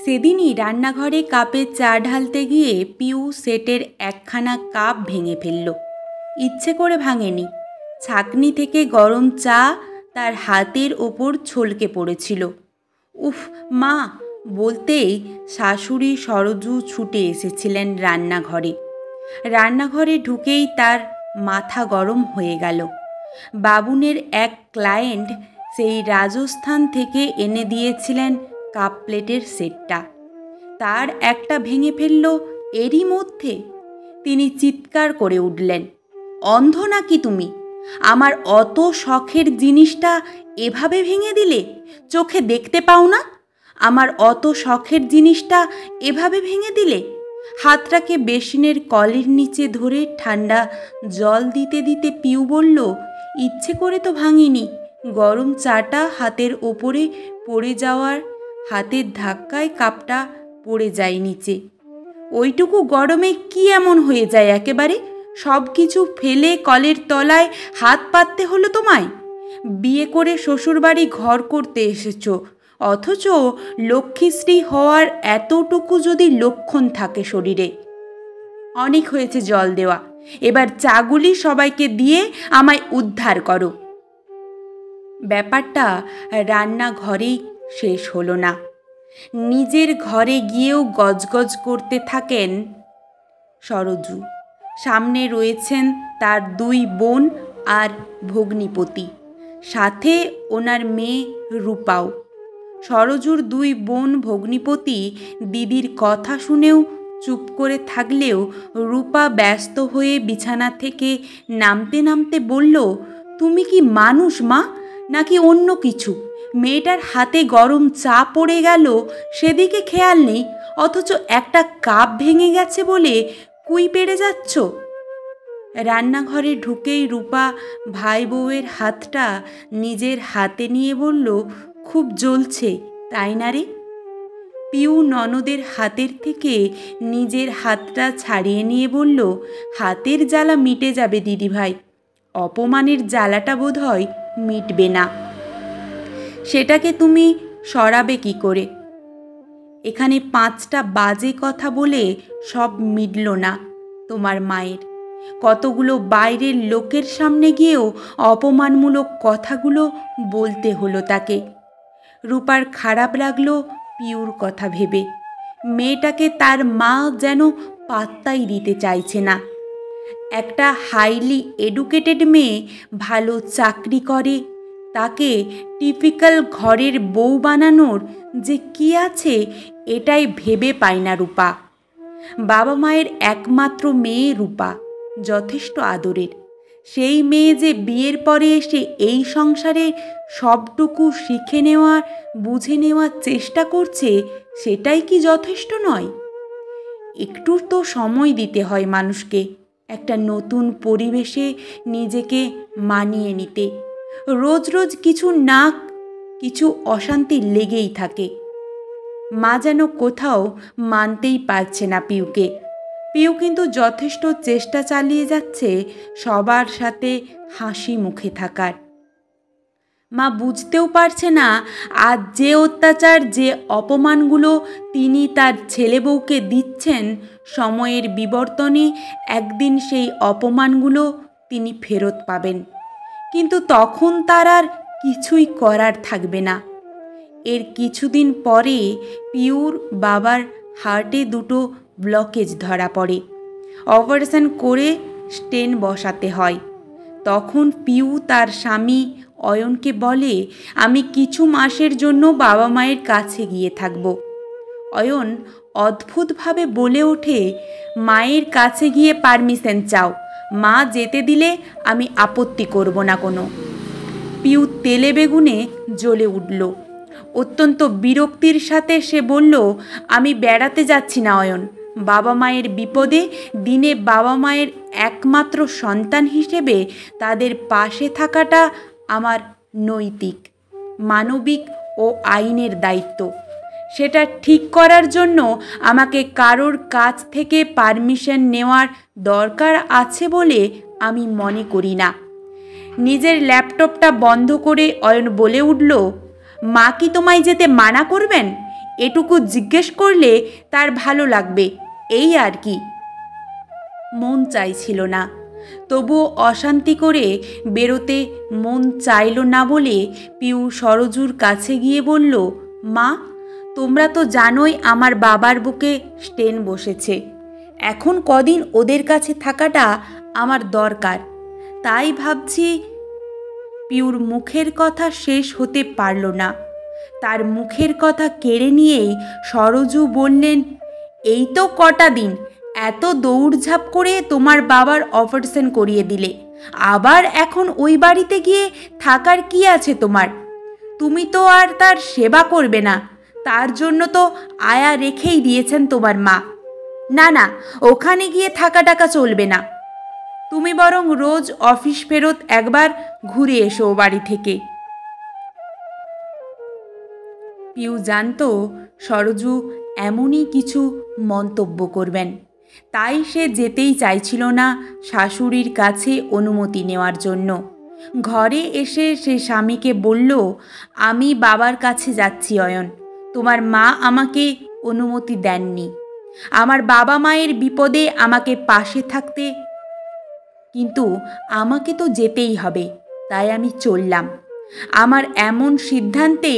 সেদিনই রান্নাঘরে কাপে চা ঢালতে গিয়ে পিউ সেটের একখানা কাপ ভেঙে ফেলল। ইচ্ছে করে ভাঙেনি, ছাঁকনি থেকে গরম চা তার হাতের ওপর ছলকে পড়েছিল। উফ মা বলতেই শাশুড়ি সরজু ছুটে এসেছিলেন রান্নাঘরে। রান্নাঘরে ঢুকেই তার মাথা গরম হয়ে গেল। বাবুনের এক ক্লায়েন্ট সেই রাজস্থান থেকে এনে দিয়েছিলেন কাপ প্লেটের সেটটা, তার একটা ভেঙে ফেলল এরই মধ্যে। তিনি চিৎকার করে উঠলেন, অন্ধ নাকি তুমি? আমার অত শখের জিনিসটা এভাবে ভেঙে দিলে? চোখে দেখতে পাও না? আমার অত শখের জিনিসটা এভাবে ভেঙে দিলে? হাতটাকে বেসিনের কলের নিচে ধরে ঠান্ডা জল দিতে দিতে পিউ বলল, ইচ্ছে করে তো ভাঙিনি, গরম চাটা হাতের ওপরে পড়ে যাওয়ার হাতের ধাক্কায় কাপটা পড়ে যায় নিচে। ওইটুকু গরমে কি এমন হয়ে যায় একেবারে? সব কিছু ফেলে কলের তলায় হাত পাততে হলো তোমায়? বিয়ে করে শ্বশুরবাড়ি ঘর করতে এসেছ, অথচ লক্ষ্মীশ্রী হওয়ার এতটুকু যদি লক্ষণ থাকে শরীরে। অনেক হয়েছে জল দেওয়া, এবার চাগুলি সবাইকে দিয়ে আমায় উদ্ধার করো। ব্যাপারটা রান্নাঘরেই শেষ হলো না, নিজের ঘরে গিয়েও গজগজ করতে থাকেন সরজু। সামনে রয়েছেন তার দুই বোন আর ভগ্নিপতি, সাথে ওনার মেয়ে রূপাও। সরজুর দুই বোন ভগ্নিপতি দিদির কথা শুনেও চুপ করে থাকলেও রূপা ব্যস্ত হয়ে বিছানা থেকে নামতে নামতে বলল, তুমি কি মানুষ মা, নাকি অন্য কিছু? মেয়েটার হাতে গরম চা পড়ে গেল সেদিকে খেয়াল নেই, অথচ একটা কাপ ভেঙে গেছে বলে কুই পেড়ে যাচ্ছ। রান্নাঘরে ঢুকেই রূপা ভাই বউয়ের হাতটা নিজের হাতে নিয়ে বলল, খুব জ্বলছে তাই না রে? পিউ ননদের হাতের থেকে নিজের হাতটা ছাড়িয়ে নিয়ে বলল, হাতের জ্বালা মিটে যাবে দিদিভাই, অপমানের জ্বালাটা বোধ হয় মিটবে না। সেটাকে তুমি সরাবে কি করে? এখানে 5টা বাজে কথা বলে সব মিটল না তোমার মায়ের। কতগুলো বাইরের লোকের সামনে গিয়েও অপমানমূলক কথাগুলো বলতে হলো তাকে। রূপার খারাপ লাগলো পিউর কথা ভেবে। মেয়েটাকে তার মা যেন পাত্তাই দিতে চাইছে না। একটা হাইলি এডুকেটেড মেয়ে, ভালো চাকরি করে, তাকে টিপিক্যাল ঘরের বউ বানানোর যে কি আছে এটাই ভেবে পায় না রূপা। বাবা মায়ের একমাত্র মেয়ে রূপা, যথেষ্ট আদরের। সেই মেয়ে যে বিয়ের পরে এসে এই সংসারে সবটুকু শিখে নেওয়ার বুঝে নেওয়ার চেষ্টা করছে, সেটাই কি যথেষ্ট নয়? একটু তো সময় দিতে হয় মানুষকে একটা নতুন পরিবেশে নিজেকে মানিয়ে নিতে। রোজ রোজ কিছু না কিছু অশান্তি লেগেই থাকে। মা যেন কোথাও মানতেই পারছে না পিউকে। পিউ কিন্তু যথেষ্ট চেষ্টা চালিয়ে যাচ্ছে সবার সাথে হাসি মুখে থাকার। মা বুঝতেও পারছে না আজ যে অত্যাচার, যে অপমানগুলো তিনি তার ছেলে বউকে দিচ্ছেন, সময়ের বিবর্তনে একদিন সেই অপমানগুলো তিনি ফেরত পাবেন। কিন্তু তখন তার আর কিছুই করার থাকবে না। এর কিছুদিন পরে পিউর বাবার হার্টে 2টো ব্লকেজ ধরা পড়ে। অপারেশন করে স্টেন বসাতে হয়। তখন পিউ তার স্বামী অয়নকে বলে, আমি কিছু মাসের জন্য বাবা মায়ের কাছে গিয়ে থাকব। অয়ন অদ্ভুতভাবে বলে ওঠে, মায়ের কাছে গিয়ে পারমিশন চাও, মা যেতে দিলে আমি আপত্তি করব না কোনো। পিউ তেলে বেগুনে জ্বলে উঠল। অত্যন্ত বিরক্তির সাথে সে বলল, আমি বেড়াতে যাচ্ছি না অয়ন। বাবা মায়ের বিপদে দিনে বাবা মায়ের একমাত্র সন্তান হিসেবে তাদের পাশে থাকাটা আমার নৈতিক, মানবিক ও আইনের দায়িত্ব। সেটা ঠিক করার জন্য আমাকে কারোর কাছ থেকে পারমিশন নেওয়ার দরকার আছে বলে আমি মনে করি না। নিজের ল্যাপটপটা বন্ধ করে অয়ন বলে উঠল, মা কি তোমায় যেতে মানা করবেন? এটুকু জিজ্ঞেস করলে তার ভালো লাগবে, এই আর কি। মন চাইছিল না, তবুও অশান্তি করে বেরোতে মন চাইল না বলে পিউ সরজুর কাছে গিয়ে বলল, মা, তোমরা তো জানোই আমার বাবার বুকে স্টেন বসেছে। এখন কদিন ওদের কাছে থাকাটা আমার দরকার, তাই ভাবছি। পিউর মুখের কথা শেষ হতে পারল না। তার মুখের কথা কেড়ে নিয়েই সরজু বললেন, এই তো কটা দিন এত দৌড়ঝাঁপ করে তোমার বাবার অপারেশন করিয়ে দিলে, আবার এখন ওই বাড়িতে গিয়ে থাকার কি আছে তোমার? তুমি তো আর তার সেবা করবে না, তার জন্য তো আয়া রেখেই দিয়েছেন তোমার মা। না না, ওখানে গিয়ে থাকা টাকা চলবে না। তুমি বরং রোজ অফিস ফেরত একবার ঘুরে এসো ও বাড়ি থেকে। পিউ জানতো সরজু এমনই কিছু মন্তব্য করবেন, তাই সে যেতেই চাইছিল না শাশুড়ির কাছে অনুমতি নেওয়ার জন্য। ঘরে এসে সে স্বামীকে বলল, আমি বাবার কাছে যাচ্ছি অয়ন, তোমার মা আমাকে অনুমতি দেননি। আমার বাবা মায়ের বিপদে আমাকে পাশে থাকতে, কিন্তু আমাকে তো যেতেই হবে, তাই আমি চললাম। আমার এমন সিদ্ধান্তে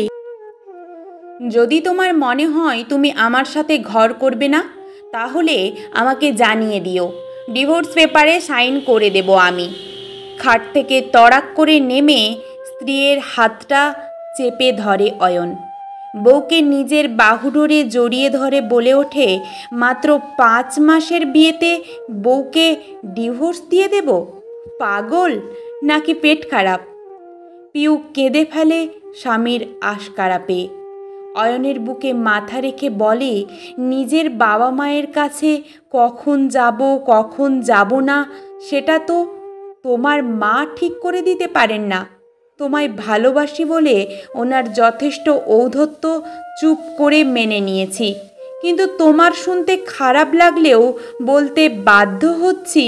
যদি তোমার মনে হয় তুমি আমার সাথে ঘর করবে না, তাহলে আমাকে জানিয়ে দিও, ডিভোর্স পেপারে সাইন করে দেব আমি। খাট থেকে তড়াক করে নেমে স্ত্রীর হাতটা চেপে ধরে অয়ন। বউকে নিজের বাহুডোরে জড়িয়ে ধরে বলে ওঠে, মাত্র 5 মাসের বিয়েতে বউকে ডিভোর্স দিয়ে দেব? পাগল নাকি পেট খারাপ? পিউ কেঁদে ফেলে স্বামীর আশকারা পেয়ে। অয়নের বুকে মাথা রেখে বলে, নিজের বাবা মায়ের কাছে কখন যাব না সেটা তো তোমার মা ঠিক করে দিতে পারেন না। তোমায় ভালোবাসি বলে ওনার যথেষ্ট ঔদ্ধত্য চুপ করে মেনে নিয়েছি, কিন্তু তোমার শুনতে খারাপ লাগলেও বলতে বাধ্য হচ্ছি,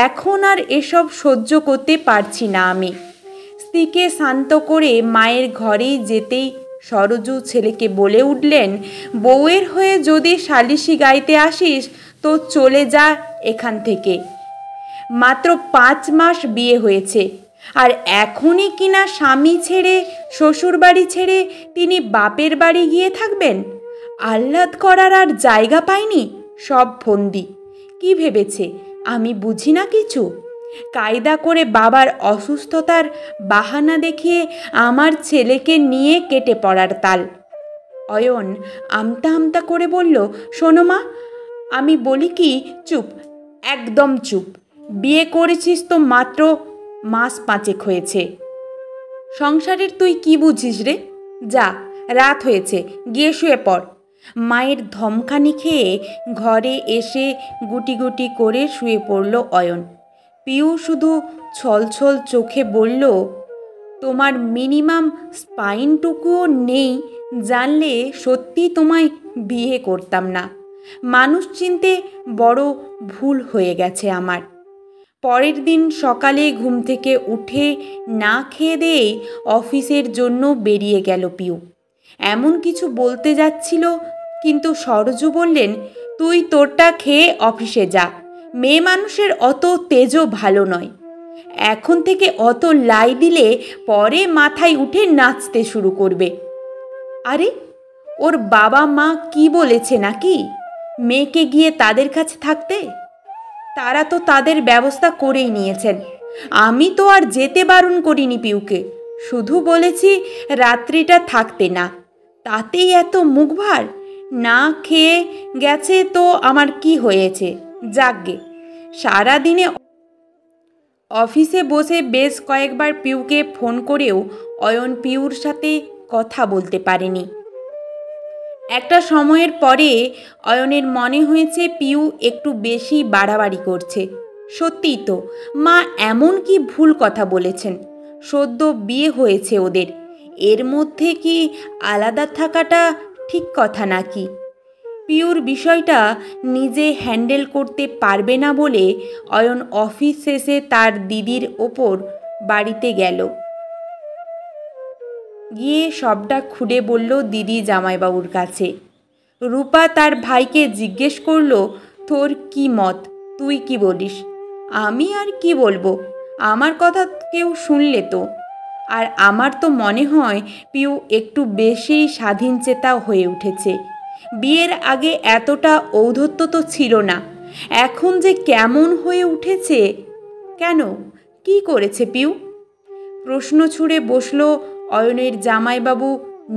এখন আর এসব সহ্য করতে পারছি না আমি। স্ত্রীকে শান্ত করে মায়ের ঘরেই যেতেই সরজু ছেলেকে বলে উঠলেন, বউয়ের হয়ে যদি সালিশি গাইতে আসিস তো চলে যা এখান থেকে। মাত্র 5 মাস বিয়ে হয়েছে, আর এখনই কিনা স্বামী ছেড়ে, শ্বশুর বাড়ি ছেড়ে তিনি বাপের বাড়ি গিয়ে থাকবেন? আহ্লাদ করার আর জায়গা পায়নি, সব ফন্দি। কি ভেবেছে আমি বুঝি না কিছু? কায়দা করে বাবার অসুস্থতার বাহানা দেখিয়ে আমার ছেলেকে নিয়ে কেটে পড়ার তাল। অয়ন আমতা আমতা করে বলল, শোনো মা, আমি বলি কি, চুপ, একদম চুপ। বিয়ে করেছিস তো মাত্র 5 মাস হয়েছে, সংসারের তুই কি বুঝিস রে? যা, রাত হয়েছে, গিয়ে শুয়ে পড়। মায়ের ধমকানি খেয়ে ঘরে এসে গুটি গুটি করে শুয়ে পড়ল অয়ন। পিউ শুধু ছলছল চোখে বলল, তোমার মিনিমাম স্পাইনটুকুও নেই জানলে সত্যি তোমায় বিয়ে করতাম না। মানুষ চিনতে বড় ভুল হয়ে গেছে আমার। পরের দিন সকালে ঘুম থেকে উঠে না খেয়ে দেয়েই অফিসের জন্য বেরিয়ে গেল পিউ। এমন কিছু বলতে যাচ্ছিল, কিন্তু সরজু বললেন, তুই তোরটা খেয়ে অফিসে যা, মেয়ে মানুষের অত তেজও ভালো নয়। এখন থেকে অত লাই দিলে পরে মাথায় উঠে নাচতে শুরু করবে। আরে, ওর বাবা মা কি বলেছে নাকি মেয়েকে গিয়ে তাদের কাছে থাকতে? তারা তো তাদের ব্যবস্থা করেই নিয়েছেন। আমি তো আর যেতে বারণ করিনি পিউকে, শুধু বলেছি রাত্রিটা থাকতে না। তাতেই এত মুখ ভার? না খেয়ে গেছে তো আমার কি হয়েছে, যাকগে। সারাদিনে অফিসে বসে বেশ কয়েকবার পিউকে ফোন করেও অয়ন পিউর সাথে কথা বলতে পারেনি। একটা সময়ের পরে অয়নের মনে হয়েছে পিউ একটু বেশি বাড়াবাড়ি করছে। সত্যিই তো, মা এমন কি ভুল কথা বলেছেন? সদ্য বিয়ে হয়েছে ওদের, এর মধ্যে কি আলাদা থাকাটা ঠিক কথা নাকি? পিউর বিষয়টা নিজে হ্যান্ডেল করতে পারবে না বলে অয়ন অফিস শেষে তার দিদির ওপর বাড়িতে গেল। গিয়ে সবটা খুলে বলল দিদি জামাইবাবুর কাছে। রূপা তার ভাইকে জিজ্ঞেস করলো, তোর কি মত, তুই কি বলিস? আমি আর কি বলবো, আমার কথা কেউ শুনলে তো। আর আমার তো মনে হয় পিউ একটু বেশি স্বাধীনচেতা হয়ে উঠেছে। বিয়ের আগে এতটা ঔদ্ধত্য তো ছিল না, এখন যে কেমন হয়ে উঠেছে। কেন, কি করেছে পিউ? প্রশ্ন ছুড়ে বসল অয়নের জামাইবাবু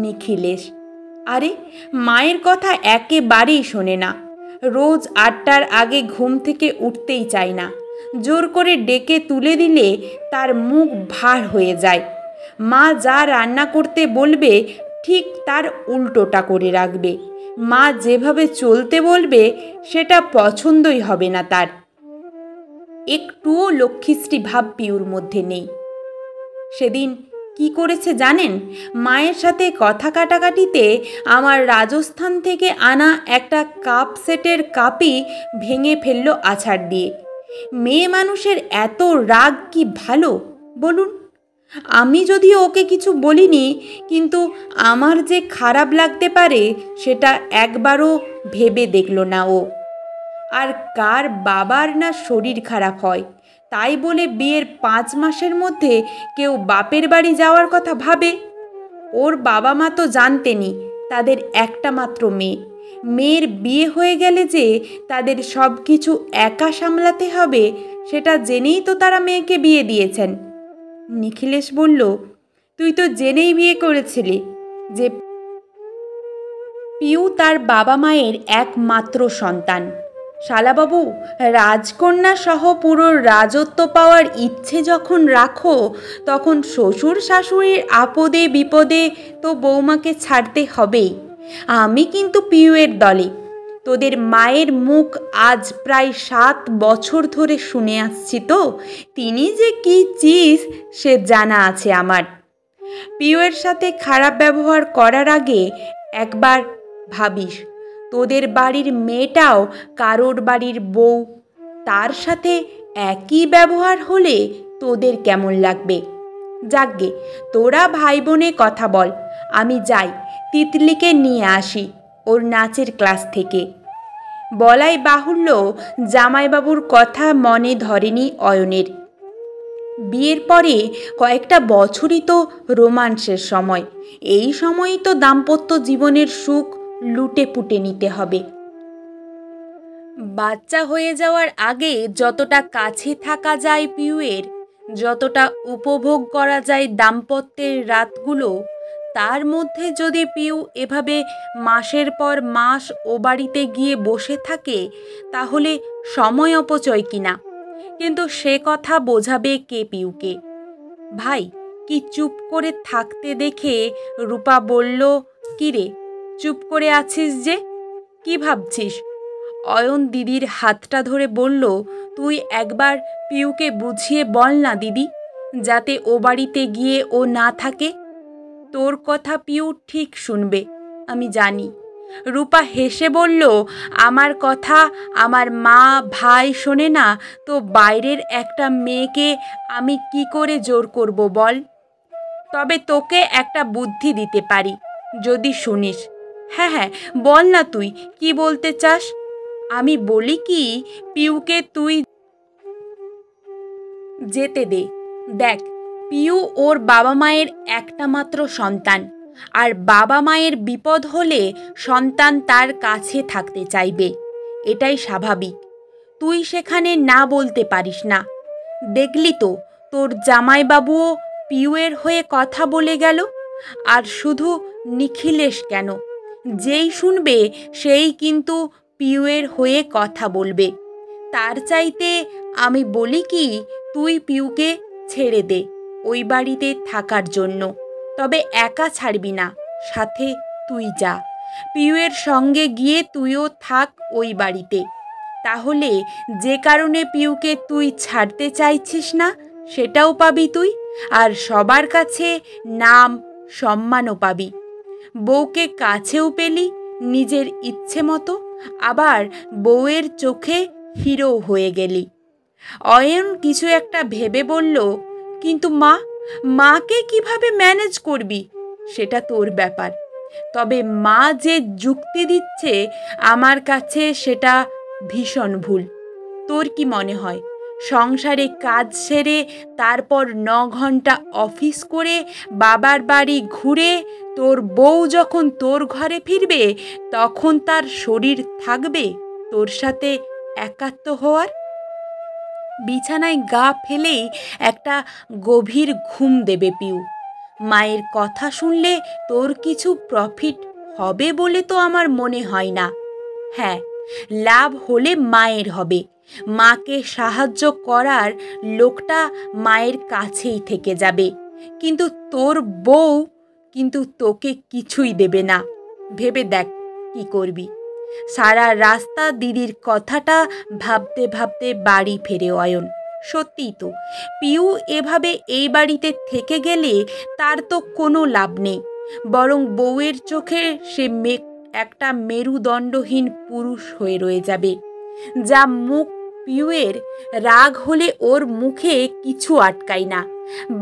নিখিলেশ। আরে, মায়ের কথা একেবারেই শোনে না। রোজ 8টার আগে ঘুম থেকে উঠতেই চায় না। জোর করে ডেকে তুলে দিলে তার মুখ ভার হয়ে যায়। মা যা রান্না করতে বলবে ঠিক তার উল্টোটা করে রাখবে। মা যেভাবে চলতে বলবে সেটা পছন্দই হবে না তার। একটুও লক্ষ্মীশ্রী ভাব পিউর মধ্যে নেই। সেদিন কি করেছে জানেন? মায়ের সাথে কথা কাটাকাটিতে আমার রাজস্থান থেকে আনা একটা কাপ সেটের কাপই ভেঙে ফেললো আছাড় দিয়ে। মেয়ে মানুষের এত রাগ কি ভালো বলুন? আমি যদিও ওকে কিছু বলিনি, কিন্তু আমার যে খারাপ লাগতে পারে সেটা একবারও ভেবে দেখল না ও। আর কার বাবার না শরীর খারাপ হয়, তাই বলে বিয়ের 5 মাসের মধ্যে কেউ বাপের বাড়ি যাওয়ার কথা ভাবে? ওর বাবা মা তো জানতেনই তাদের একটা মাত্র মেয়ে। মেয়ের বিয়ে হয়ে গেলে যে তাদের সব কিছু একা সামলাতে হবে সেটা জেনেই তো তারা মেয়েকে বিয়ে দিয়েছেন। নিখিলেশ বলল, তুই তো জেনেই বিয়ে করেছিলি যে পিউ তার বাবা মায়ের একমাত্র সন্তান। শালাবাবু, রাজকন্যা সহ পুরো রাজত্ব পাওয়ার ইচ্ছে যখন রাখো, তখন শ্বশুর শাশুড়ির আপদে বিপদে তো বৌমাকে ছাড়তে হবেই। আমি কিন্তু পিউয়ের দলে। তোদের মায়ের মুখ আজ প্রায় 7 বছর ধরে শুনে আসছি তো, তিনি যে কি চিজ সে জানা আছে আমার। পিউয়ের সাথে খারাপ ব্যবহার করার আগে একবার ভাবিস, তোদের বাড়ির মেয়েটাও কারোর বাড়ির বউ, তার সাথে একই ব্যবহার হলে তোদের কেমন লাগবে? যাকগে, তোরা ভাই বোনে কথা বল, আমি যাই তিতলিকে নিয়ে আসি ওর নাচের ক্লাস থেকে। বলাই বাহুল্য, জামাইবাবুর কথা মনে ধরেনি অয়নের। বিয়ের পরে কয়েকটা বছরই তো রোমান্সের সময়, এই সময়ই তো দাম্পত্য জীবনের সুখ লুটে পুটে নিতে হবে। বাচ্চা হয়ে যাওয়ার আগে যতটা কাছে থাকা যায় পিউয়ের, যতটা উপভোগ করা যায় দাম্পত্যের রাতগুলো, তার মধ্যে যদি পিউ এভাবে মাসের পর মাস ও বাড়িতে গিয়ে বসে থাকে তাহলে সময় অপচয় কিনা। কিন্তু সে কথা বোঝাবে কে পিউকে? ভাই কি চুপ করে থাকতে দেখে রূপা বলল, কিরে চুপ করে আছিস যে, কি ভাবছিস? অয়ন দিদির হাতটা ধরে বলল, তুই একবার পিউকে বুঝিয়ে বল না দিদি, যাতে ও বাড়িতে গিয়ে ও না থাকে। তোর কথা পিউ ঠিক শুনবে, আমি জানি। রূপা হেসে বলল, আমার কথা আমার মা ভাই শোনে না তো বাইরের একটা মেয়েকে আমি কি করে জোর করব বল? তবে তোকে একটা বুদ্ধি দিতে পারি, যদি শুনিস। হ্যাঁ হ্যাঁ, বল না তুই কি বলতে চাস। আমি বলি কি, পিউকে তুই যেতে দে। দেখ, পিউ ওর বাবা মায়ের একটা মাত্র সন্তান, আর বাবা মায়ের বিপদ হলে সন্তান তার কাছে থাকতে চাইবে, এটাই স্বাভাবিক। তুই সেখানে না বলতে পারিস না। দেখলি তো তোর জামাইবাবুও পিউয়ের হয়ে কথা বলে গেল। আর শুধু নিখিলেশ কেন, যেই শুনবে সেই কিন্তু পিউয়ের হয়ে কথা বলবে। তার চাইতে আমি বলি কি, তুই পিউকে ছেড়ে দে ওই বাড়িতে থাকার জন্য। তবে একা ছাড়বি না, সাথে তুই যা। পিউয়ের সঙ্গে গিয়ে তুইও থাক ওই বাড়িতে। তাহলে যে কারণে পিউকে তুই ছাড়তে চাইছিস না সেটাও পাবি তুই, আর সবার কাছে নাম সম্মানও পাবি। বউকে কাছেও পেলি নিজের ইচ্ছে মতো, আবার বউয়ের চোখে হিরো হয়ে গেলি। অয়ন কিছু একটা ভেবে বলল, কিন্তু মাকে কিভাবে ম্যানেজ করবি সেটা তোর ব্যাপার। তবে মা যে যুক্তি দিচ্ছে আমার কাছে সেটা ভীষণ ভুল। তোর কি মনে হয় সংসারে কাজ সেরে তারপর 9 ঘন্টা অফিস করে বাবার বাড়ি ঘুরে তোর বউ যখন তোর ঘরে ফিরবে তখন তার শরীর থাকবে তোর সাথে একাত্ম হওয়ার? বিছানায় গা ফেলেই একটা গভীর ঘুম দেবে পিউ। মায়ের কথা শুনলে তোর কিছু প্রফিট হবে বলে তো আমার মনে হয় না। হ্যাঁ, লাভ হলে মায়ের হবে। মাকে সাহায্য করার লোকটা মায়ের কাছেই থেকে যাবে, কিন্তু তোর বউ কিন্তু তোকে কিছুই দেবে না। ভেবে দেখ কি করবি। সারা রাস্তা দিদির কথাটা ভাবতে ভাবতে বাড়ি ফেরে অয়ন। সত্যিই তো, পিউ এভাবে এই বাড়িতে থেকে গেলে তার তো কোনো লাভ নেই, বরং বউয়ের চোখে সে একটা মেরুদণ্ডহীন পুরুষ হয়ে রয়ে যাবে। যা মুখ পিউয়ের, রাগ হলে ওর মুখে কিছু আটকায় না।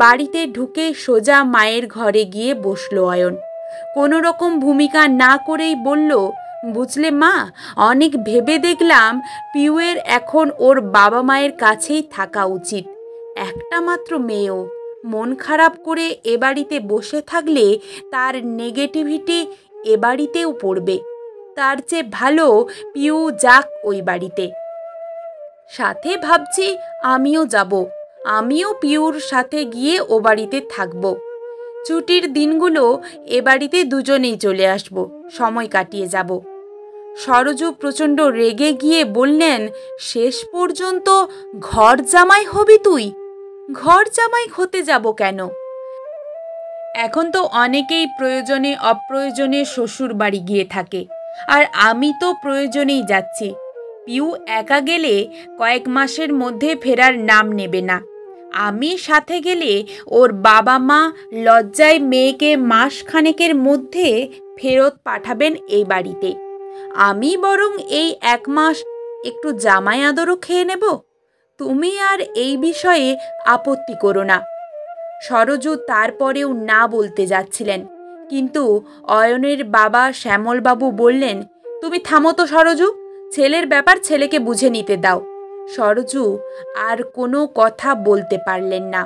বাড়িতে ঢুকে সোজা মায়ের ঘরে গিয়ে বসলো অয়ন। কোনো রকম ভূমিকা না করেই বলল, বুঝলে মা, অনেক ভেবে দেখলাম পিউয়ের এখন ওর বাবা মায়ের কাছেই থাকা উচিত। একটা মাত্র মেয়েও, মন খারাপ করে এ বাড়িতে বসে থাকলে তার নেগেটিভিটি এ বাড়িতেও পড়বে। তার চেয়ে ভালো পিউ যাক ওই বাড়িতে। সাথে ভাবছি আমিও যাব, আমিও পিউর সাথে গিয়ে ও বাড়িতে থাকব। ছুটির দিনগুলো এ বাড়িতে দুজনেই চলে আসব, সময় কাটিয়ে যাব। সরোজু প্রচণ্ড রেগে গিয়ে বললেন, শেষ পর্যন্ত ঘর জামাই হবি তুই? ঘর জামাই হতে যাব কেন? এখন তো অনেকেই প্রয়োজনে অপ্রয়োজনে শ্বশুর বাড়ি গিয়ে থাকে, আর আমি তো প্রয়োজনেই যাচ্ছি। পিউ একা গেলে কয়েক মাসের মধ্যে ফেরার নাম নেবে না। আমি সাথে গেলে ওর বাবা মা লজ্জায় মেয়েকে মাসখানেকের মধ্যে ফেরত পাঠাবেন এই বাড়িতে। আমি বরং এই 1 মাস একটু জামাই আদরও খেয়ে নেব। তুমি আর এই বিষয়ে আপত্তি করো না। সরোজু তারপরেও না বলতে যাচ্ছিলেন, কিন্তু অয়নের বাবা শ্যামলবাবু বললেন, তুমি থামো তো সরোজু, ছেলের ব্যাপার ছেলেকে বুঝে নিতে দাও। সরোজু আর কোনো কথা বলতে পারলেন না।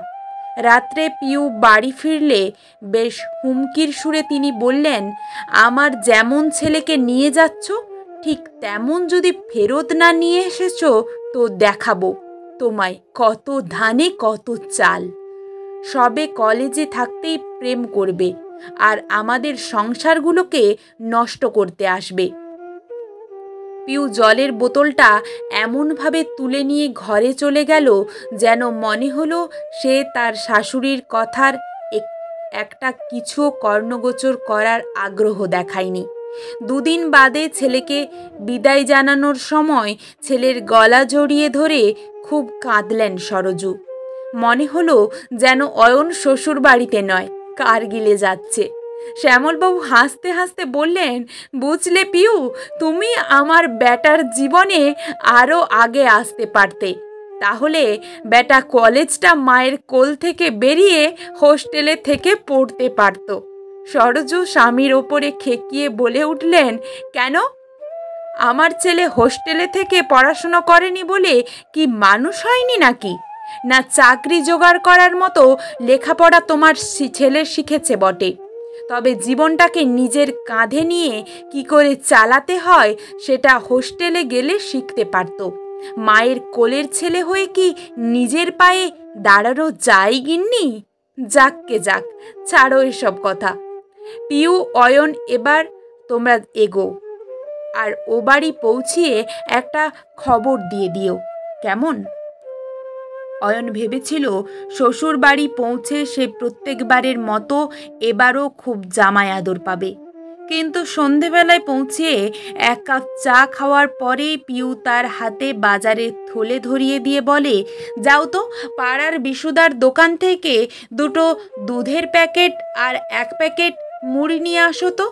রাত্রে পিউ বাড়ি ফিরলে বেশ হুমকির সুরে তিনি বললেন, আমার যেমন ছেলেকে নিয়ে যাচ্ছ ঠিক তেমন যদি ফেরত না নিয়ে এসেছ তো দেখাবো তোমায় কত ধানে কত চাল। সবে কলেজে থাকতেই প্রেম করবে আর আমাদের সংসারগুলোকে নষ্ট করতে আসবে। পিউ জলের বোতলটা এমনভাবে তুলে নিয়ে ঘরে চলে গেল যেন মনে হলো সে তার শাশুড়ির কথার একটা কিছুও কর্ণগোচর করার আগ্রহ দেখায়নি। 2 দিন বাদে ছেলেকে বিদায় জানানোর সময় ছেলের গলা জড়িয়ে ধরে খুব কাঁদলেন সরোজু। মনে হলো যেন অয়ন শ্বশুর বাড়িতে নয়, কারগিলে যাচ্ছে। শ্যামলবাবু হাসতে হাসতে বললেন, বুঝলে পিউ, তুমি আমার বেটার জীবনে আরও আগে আসতে পারতে। তাহলে বেটা কলেজটা মায়ের কোল থেকে বেরিয়ে হোস্টেলে থেকে পড়তে পারত। সরোজু স্বামীর ওপরে খেকিয়ে বলে উঠলেন, কেন? আমার ছেলে হোস্টেলে থেকে পড়াশুনো করেনি বলে কি মানুষ হয়নি নাকি? না চাকরি জোগাড় করার মতো লেখাপড়া তোমার ছেলে শিখেছে বটে, তবে জীবনটাকে নিজের কাঁধে নিয়ে কি করে চালাতে হয় সেটা হোস্টেলে গেলে শিখতে পারত। মায়ের কোলের ছেলে হয়ে কি নিজের পায়ে দাঁড়ানো যায় গিন্নি? যাককে যাক, ছাড়ো এসব কথা। পিউ, অয়ন, এবার তোমরা এগো, আর ও বাড়ি পৌঁছিয়ে একটা খবর দিয়ে দিও, কেমন? অয়ন ভেবেছিল শ্বশুর বাড়ি পৌঁছে সে প্রত্যেকবারের মতো এবারও খুব জামাই আদর পাবে, কিন্তু সন্ধেবেলায় পৌঁছিয়ে 1 কাপ চা খাওয়ার পরেই পিউ তার হাতে বাজারের থলে ধরিয়ে দিয়ে বলে, যাও তো পাড়ার বিশুদার দোকান থেকে 2টো দুধের প্যাকেট আর 1 প্যাকেট মুড়ি নিয়ে আসো তো।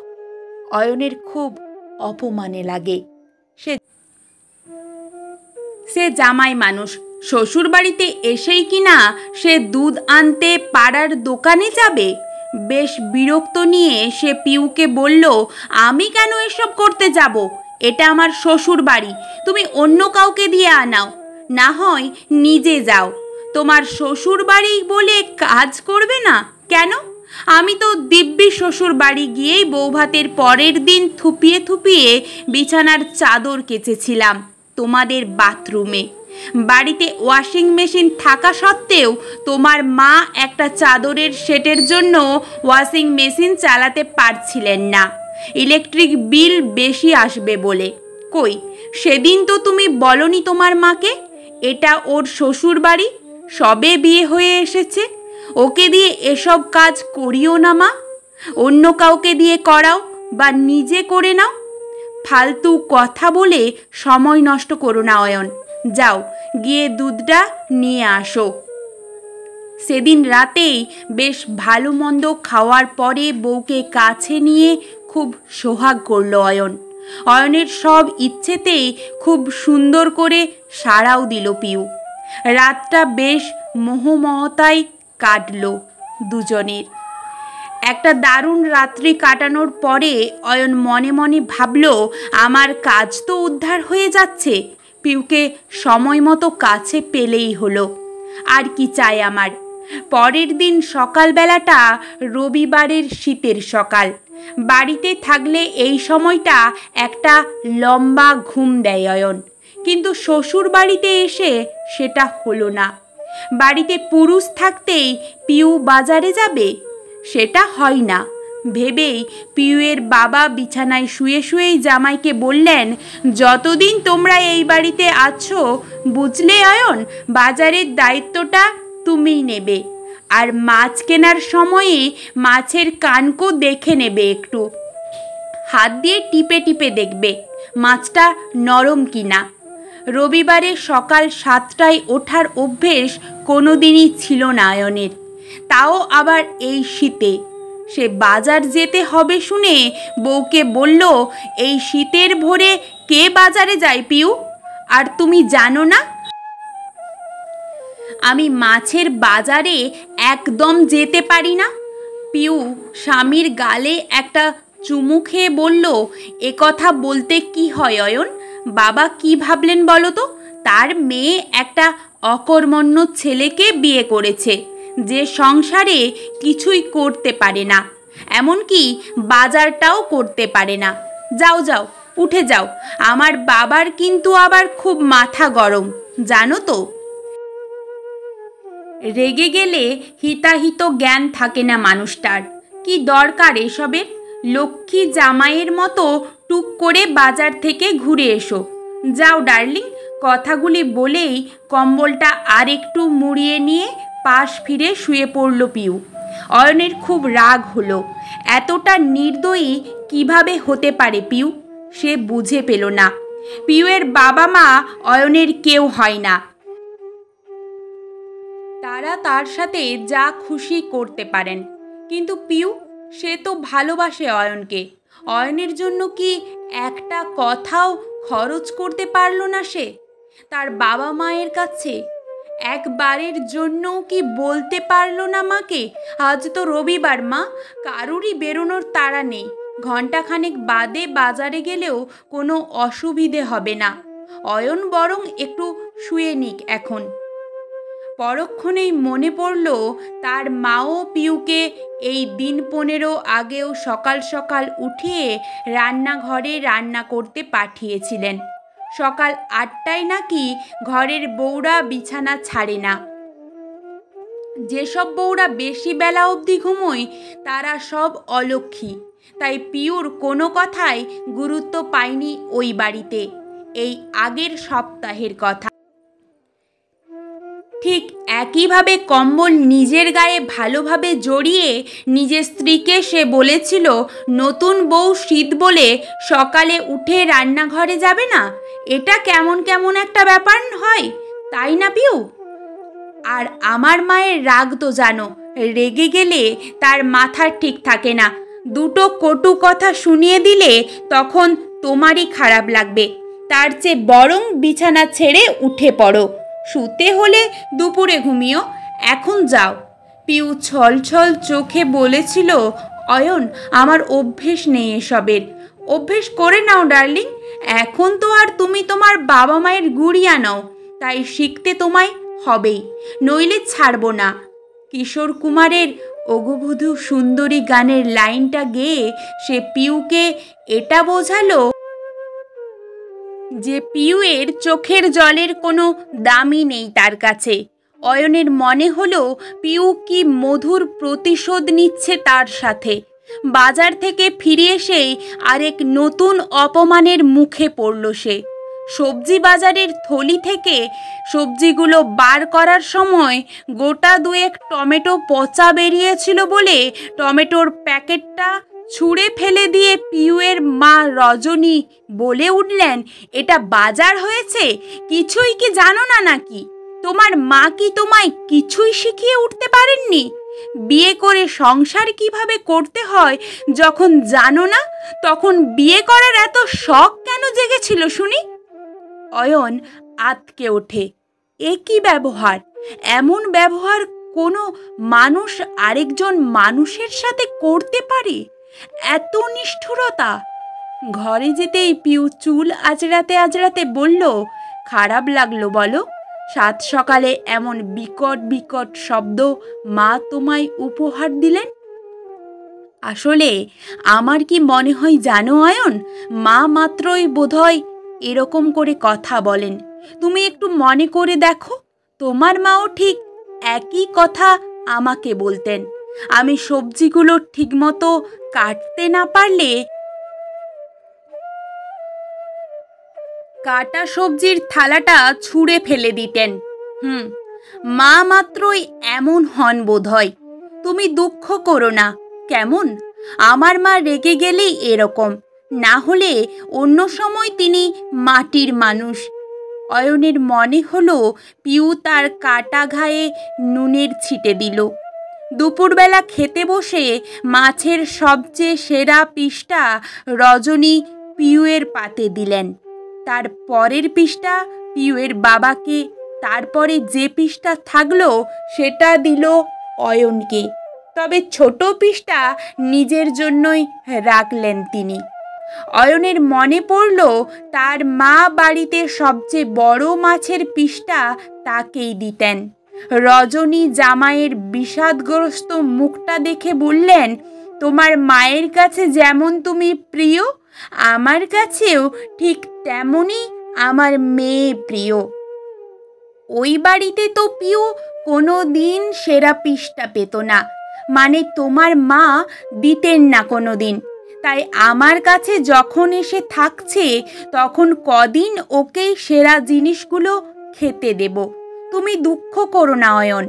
অয়নের খুব অপমানে লাগে। সে জামাই মানুষ, শ্বশুর বাড়িতে এসেই কিনা সে দুধ আনতে পাড়ার দোকানে যাবে? বেশ বিরক্ত নিয়ে সে পিউকে বলল, আমি কেন এসব করতে যাব? এটা আমার শ্বশুর বাড়ি, তুমি অন্য কাউকে দিয়ে আনাও, না হয় নিজে যাও। তোমার শ্বশুর বাড়ি বলে কাজ করবে না কেন? আমি তো দিব্যি শ্বশুর বাড়ি গিয়েই বৌভাতের পরের দিন থুপিয়ে থুপিয়ে বিছানার চাদর কেচেছিলাম তোমাদের বাথরুমে। বাড়িতে ওয়াশিং মেশিন থাকা সত্ত্বেও তোমার মা একটা চাদরের সেটের জন্য ওয়াশিং মেশিন চালাতে পারছিলেন না, ইলেকট্রিক বিল বেশি আসবে বলে। কই, সেদিন তো তুমি বলনি তোমার মাকে এটা ওর শ্বশুর বাড়ি, সবে বিয়ে হয়ে এসেছে, ওকে দিয়ে এসব কাজ করিও না মা, অন্য কাউকে দিয়ে করাও বা নিজে করে নাও। ফালতু কথা বলে সময় নষ্ট করো না অয়ন, যাও গিয়ে দুধটা নিয়ে আসো। সেদিন রাতেই বেশ ভালো মন্দ খাওয়ার পরে বউকে কাছে নিয়ে খুব সোহাগ করল অয়ন। অয়নের সব ইচ্ছেতেই খুব সুন্দর করে সাড়াও দিল পিউ। রাতটা বেশ মোহমহতায় কাটল দুজনের। একটা দারুণ রাত্রি কাটানোর পরে অয়ন মনে মনে ভাবল, আমার কাজ তো উদ্ধার হয়ে যাচ্ছে, পিউকে সময় মতো কাছে পেলেই হলো, আর কি চাই আমার। পরের দিন সকালবেলাটা রবিবারের শীতের সকাল। বাড়িতে থাকলে এই সময়টা একটা লম্বা ঘুম দেয় অয়ন, কিন্তু শ্বশুর বাড়িতে এসে সেটা হলো না। বাড়িতে পুরুষ থাকতেই পিউ বাজারে যাবে, সেটা হয় না ভেবেই পিউয়ের বাবা বিছানায় শুয়ে শুয়েই জামাইকে বললেন, যতদিন তোমরা এই বাড়িতে আছো বুঝলে অয়ন, বাজারের দায়িত্বটা তুমিই নেবে, আর মাছ কেনার সময়ে মাছের কানকো দেখে নেবে, একটু হাত দিয়ে টিপে টিপে দেখবে মাছটা নরম কিনা। রবিবারে সকাল 7টায় ওঠার অভ্যেস কোনো দিনই ছিল না অয়নের, তাও আবার এই শীতে। সে বাজার যেতে হবে শুনে বউকে বলল, এই শীতের ভোরে কে বাজারে যায় পিউ? আর তুমি জানো না আমি মাছের বাজারে একদম যেতে পারি না? পিউ স্বামীর গালে একটা চুমু খেয়ে বলল, এ কথা বলতে কি হয় অয়ন, বাবা কি ভাবলেন বলো তো? তার মেয়ে একটা অকর্মণ্য ছেলেকে বিয়ে করেছে, যে সংসারে কিছুই করতে পারে না, এমনকি বাজারটাও করতে পারে না। যাও যাও, উঠে যাও, আমার বাবার কিন্তু আবার খুব মাথা গরম জানো তো। রেগে গেলে হিতাহিত জ্ঞান থাকে না মানুষটার, কি দরকার এসবের? লক্ষ্মী জামাইয়ের মতো টুক করে বাজার থেকে ঘুরে এসো। যাও ডার্লিং। কথাগুলি বলেই কম্বলটা আর একটু মুড়িয়ে নিয়ে পাশ ফিরে শুয়ে পড়ল পিউ। অয়নের খুব রাগ হলো, এতটা নির্দয়ী কিভাবে হতে পারে পিউ? সে বুঝে পেল না। পিউয়ের বাবা মা অয়নের কেউ হয় না, তারা তার সাথে যা খুশি করতে পারেন, কিন্তু পিউ সে তো ভালোবাসে অয়নকে। অয়নের জন্য কি একটা কথাও খরচ করতে পারল না সে তার বাবা মায়ের কাছে? একবারের জন্যও কি বলতে পারল না মাকে, আজ তো রবিবার মা, কারুরই বেরোনোর তাড়া নেই, ঘণ্টাখানেক বাদে বাজারে গেলেও কোনো অসুবিধে হবে না, অয়ন বরং একটু শুয়ে নিক এখন। পরক্ষণেই মনে পড়ল তার মাও পিউকে এই দিন 15 আগেও সকাল সকাল উঠিয়ে রান্নাঘরে রান্না করতে পাঠিয়েছিলেন। সকাল 8টায় নাকি ঘরের বউরা বিছানা ছাড়ে না। যেসব বউরা বেশি বেলা অবধি ঘুমোয় তারা সব অলক্ষী, তাই পিউর কোনো কথাই গুরুত্ব পায়নি ওই বাড়িতে। এই আগের সপ্তাহের কথা। ঠিক একইভাবে কম্বল নিজের গায়ে ভালোভাবে জড়িয়ে নিজের স্ত্রীকে সে বলেছিল, নতুন বউ শীত বলে সকালে উঠে রান্নাঘরে যাবে না, এটা কেমন কেমন একটা ব্যাপার হয়, তাই না পিউ? আর আমার মায়ের রাগ তো জানো, রেগে গেলে তার মাথা ঠিক থাকে না, দুটো কটু কথা শুনিয়ে দিলে তখন তোমারই খারাপ লাগবে, তার চেয়ে বরং বিছানা ছেড়ে উঠে পড়ো, শুতে হলে দুপুরে ঘুমিও, এখন যাও। পিউ ছলছল চোখে বলেছিল, অয়ন, আমার অভ্যেস নেই এসবের। অভ্যেস করে নাও ডার্লিং, এখন তো আর তুমি তোমার বাবা মায়ের গুড়িয়া নও, তাই শিখতে তোমায় হবেই, নইলে ছাড়বো না। কিশোর কুমারের অঘবধূ সুন্দরী গানের লাইনটা গেয়ে সে পিউকে এটা বোঝালো যে পিউয়ের চোখের জলের কোনো দামই নেই তার কাছে। অয়নের মনে হলো পিউ কি মধুর প্রতিশোধ নিচ্ছে তার সাথে। বাজার থেকে ফিরে এসেই আরেক নতুন অপমানের মুখে পড়ল সে। সবজি বাজারের থলি থেকে সবজিগুলো বার করার সময় গোটা দুয়েক টমেটো পচা বেরিয়েছিল বলে টমেটোর প্যাকেটটা ছুঁড়ে ফেলে দিয়ে পিউয়ের মা রজনী বলে উঠলেন, এটা বাজার হয়েছে, কিছুই কি জানো না নাকি? তোমার মা কি তোমায় কিছুই শিখিয়ে উঠতে পারেননি? বিয়ে করে সংসার কিভাবে করতে হয় যখন জানো না, তখন বিয়ে করার এত শখ কেন জেগেছিল শুনি? অয়ন আঁতকে ওঠে। এ কি ব্যবহার? এমন ব্যবহার কোনো মানুষ আরেকজন মানুষের সাথে করতে পারে? এত নিষ্ঠুরতা! ঘরে যেতেই পিউ চুল আঁচড়াতে আঁচড়াতে বলল, খারাপ লাগলো বলো? সাত সকালে এমন বিকট বিকট শব্দ মা তোমায় উপহার দিলেন। আসলে আমার কি মনে হয় জানো অয়ন, মা মাত্রই বোধহয় এরকম করে কথা বলেন। তুমি একটু মনে করে দেখো, তোমার মাও ঠিক একই কথা আমাকে বলতেন। আমি সবজিগুলো ঠিকমতো কাটতে না পারলে কাটা সবজির থালাটা ছুঁড়ে ফেলে দিতেন। মা মাত্রই এমন হন বোধহয়। তুমি দুঃখ করো না কেমন? আমার মা রেগে গেলেই এরকম, না হলে অন্য সময় তিনি মাটির মানুষ। অয়নের মনে হলো পিউ তার কাটা ঘায়ে নুনের ছিটে দিল। দুপুরবেলা খেতে বসে মাছের সবচেয়ে সেরা পিসটা রজনী পিউয়ের পাতে দিলেন। তার পরের পিসটা পিউয়ের বাবাকে, তারপরে যে পিসটা থাকলো সেটা দিল অয়নকে। তবে ছোট পিসটা নিজের জন্যই রাখলেন তিনি। অয়নের মনে পড়ল তার মা বাড়িতে সবচেয়ে বড় মাছের পিসটা তাকেই দিতেন। রজনী জামাইয়ের বিষাদগ্রস্ত মুখটা দেখে বললেন, তোমার মায়ের কাছে যেমন তুমি প্রিয়, আমার কাছেও ঠিক তেমনই আমার মেয়ে প্রিয়। ওই বাড়িতে তো পিউ কোনো দিন সেরা পিসটা পেত না, মানে তোমার মা দিতেন না কোনো দিন। তাই আমার কাছে যখন এসে থাকছে তখন কদিন ওকেই সেরা জিনিসগুলো খেতে দেব। তুমি দুঃখ করো না অয়ন,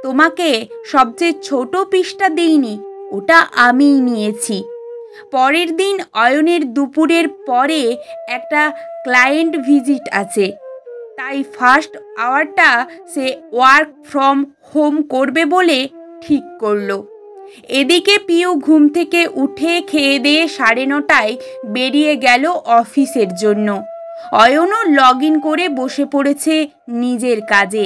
তোমাকে সবচেয়ে ছোট পিসটা দেইনি, ওটা আমিই নিয়েছি। পরের দিন অয়নের দুপুরের পরে একটা ক্লায়েন্ট ভিজিট আছে, তাই ফার্স্ট আওয়ারটা সে ওয়ার্ক ফ্রম হোম করবে বলে ঠিক করলো। এদিকে পিউ ঘুম থেকে উঠে খেয়ে দিয়ে 9:30 বেরিয়ে গেল অফিসের জন্য। অয়নও লগ ইন করে বসে পড়েছে নিজের কাজে।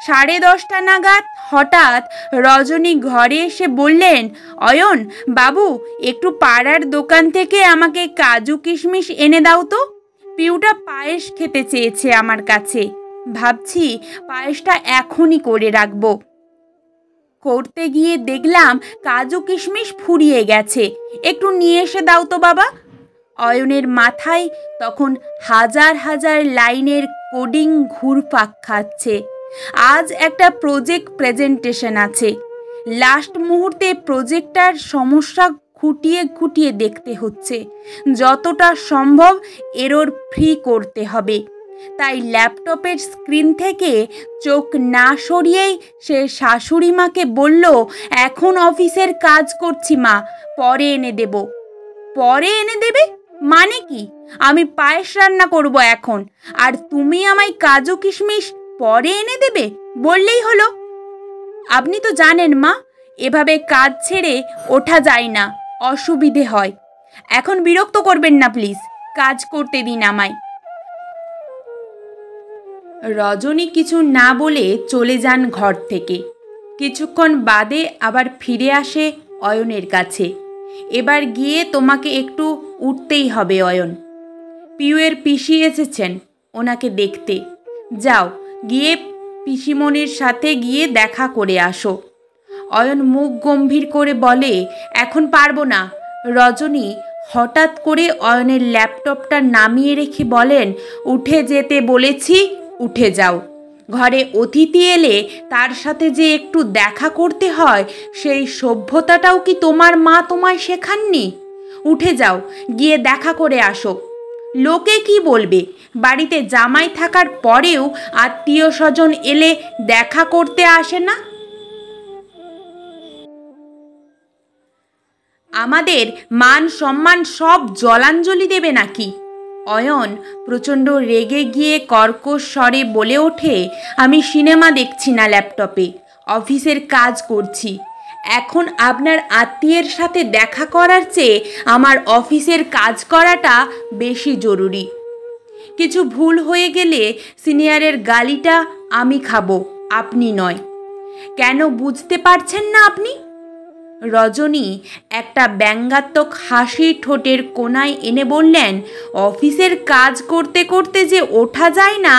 10:30 নাগাদ হঠাৎ রজনী ঘরে এসে বললেন, অয়ন বাবু, একটু পাড়ার দোকান থেকে আমাকে কাজু কিশমিশ এনে দাও তো। পিউটা পায়েস খেতে চেয়েছে আমার কাছে, ভাবছি পায়েসটা এখনই করে রাখবো। করতে গিয়ে দেখলাম কাজু কিশমিশ ফুরিয়ে গেছে, একটু নিয়ে এসে দাও তো বাবা। অয়নের মাথায় তখন হাজার হাজার লাইনের কোডিং ঘুরপাক খাচ্ছে। আজ একটা প্রজেক্ট প্রেজেন্টেশন আছে। লাস্ট মুহূর্তে প্রজেক্টটার সমস্যা খুঁটিয়ে খুঁটিয়ে দেখতে হচ্ছে, যতটা সম্ভব এরর ফ্রি করতে হবে। তাই ল্যাপটপের স্ক্রিন থেকে চোখ না সরিয়েই সে শাশুড়ি মাকে বলল, এখন অফিসের কাজ করছি মা, পরে এনে দেব। পরে এনে দেবে মানে কি? আমি পায়েস রান্না করব এখন, আর তুমি আমায় কাজু কিশমিশ পরে এনে দেবে বললেই হলো। আপনি তো জানেন মা, এভাবে কাজ ছেড়ে ওঠা যায় না, অসুবিধে হয়। এখন বিরক্ত করবেন না প্লিজ, কাজ করতে দিন আমায়। রজনী কিছু না বলে চলে যান ঘর থেকে। কিছুক্ষণ বাদে আবার ফিরে আসে অয়নের কাছে। এবার গিয়ে তোমাকে একটু উঠতেই হবে অয়ন। পিউয়ের পিসি এসেছেন ওনাকে দেখতে। যাও গিয়ে পিসিমণির সাথে গিয়ে দেখা করে আসো। অয়ন মুখ গম্ভীর করে বলে, এখন পারবো না। রজনী হঠাৎ করে অয়নের ল্যাপটপটা নামিয়ে রেখে বলেন, উঠে যেতে বলেছি, উঠে যাও। ঘরে অতিথি এলে তার সাথে যে একটু দেখা করতে হয়, সেই সভ্যতাটাও কি তোমার মা তোমায় শেখাননি? উঠে যাও, গিয়ে দেখা করে আসো। লোকে কি বলবে? বাড়িতে জামাই থাকার পরেও আত্মীয় স্বজন এলে দেখা করতে আসে না? আমাদের মান সম্মান সব জলাঞ্জলি দেবে নাকি? অয়ন প্রচণ্ড রেগে গিয়ে কর্কশ স্বরে বলে ওঠে, আমি সিনেমা দেখছি না ল্যাপটপে, অফিসের কাজ করছি। এখন আপনার আত্মীয়ের সাথে দেখা করার চেয়ে আমার অফিসের কাজ করাটা বেশি জরুরি। কিছু ভুল হয়ে গেলে সিনিয়রের গালিটা আমি খাবো, আপনি নয়। কেন বুঝতে পারছেন না আপনি? রজনী একটা ব্যঙ্গাত্মক হাসি ঠোঁটের কোণায় এনে বললেন, অফিসের কাজ করতে করতে যে ওঠা যায় না,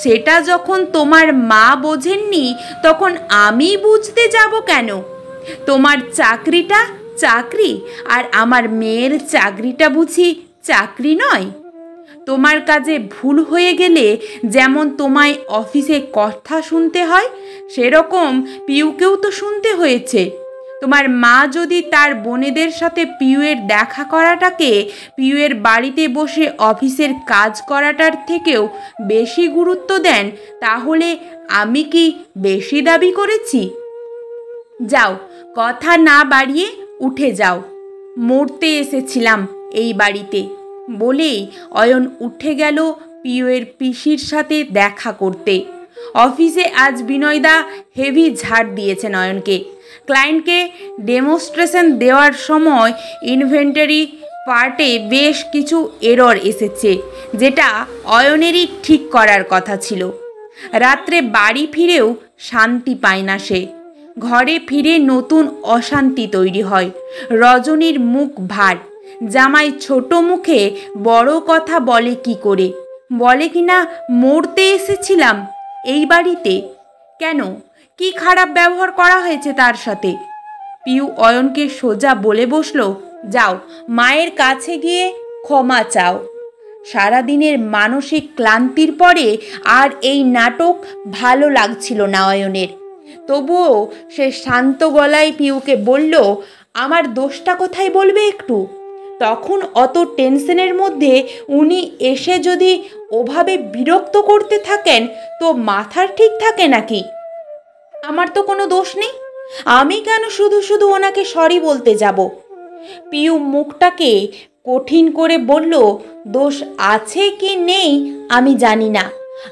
সেটা যখন তোমার মা বোঝেননি, তখন আমি বুঝতে যাব কেন? তোমার চাকরিটা চাকরি, আর আমার মেয়ের চাকরিটা বুঝি চাকরি নয়? তোমার কাজে ভুল হয়ে গেলে যেমন তোমায় অফিসে কথা শুনতে হয়, সেরকম পিউকেও তো শুনতে হয়েছে। তোমার মা যদি তার বোনেদের সাথে পিউয়ের দেখা করাটাকে পিউয়ের বাড়িতে বসে অফিসের কাজ করাটার থেকেও বেশি গুরুত্ব দেন, তাহলে আমি কি বেশি দাবি করেছি? যাও, কথা না বাড়িয়ে উঠে যাও। মরতে এসেছিলাম এই বাড়িতে। বলেই অয়ন উঠে গেল পিউয়ের পিসির সাথে দেখা করতে। অফিসে আজ বিনয়দা হেভি ঝাড় দিয়েছেন অয়নকে। ক্লায়েন্টকে ডেমনস্ট্রেশন দেওয়ার সময় ইনভেন্টারি পার্টে বেশ কিছু এরর এসেছে, যেটা অয়নেরই ঠিক করার কথা ছিল। রাত্রে বাড়ি ফিরেও শান্তি পায় না সে। ঘরে ফিরে নতুন অশান্তি তৈরি হয়। রজনীর মুখ ভার। জামাই ছোট মুখে বড় কথা বলে কি করে? বলে কিনা মরতে এসেছিলাম এই বাড়িতে। কেন? কি খারাপ ব্যবহার করা হয়েছে তার সাথে? পিউ অয়নকে সোজা বলে বসলো, যাও মায়ের কাছে গিয়ে ক্ষমা চাও। সারাদিনের মানসিক ক্লান্তির পরে আর এই নাটক ভালো লাগছিল না অয়নের। তবুও সে শান্ত গলায় পিউকে বলল, আমার দোষটা কোথায় বলবে একটু? তখন অত টেনশনের মধ্যে উনি এসে যদি ওভাবে বিরক্ত করতে থাকেন, তো মাথার ঠিক থাকে নাকি? আমার তো কোনো দোষ নেই, আমি কেন শুধু শুধু ওনাকে সরি বলতে যাব? পিউ মুখটাকে কঠিন করে বলল, দোষ আছে কি নেই আমি জানি না,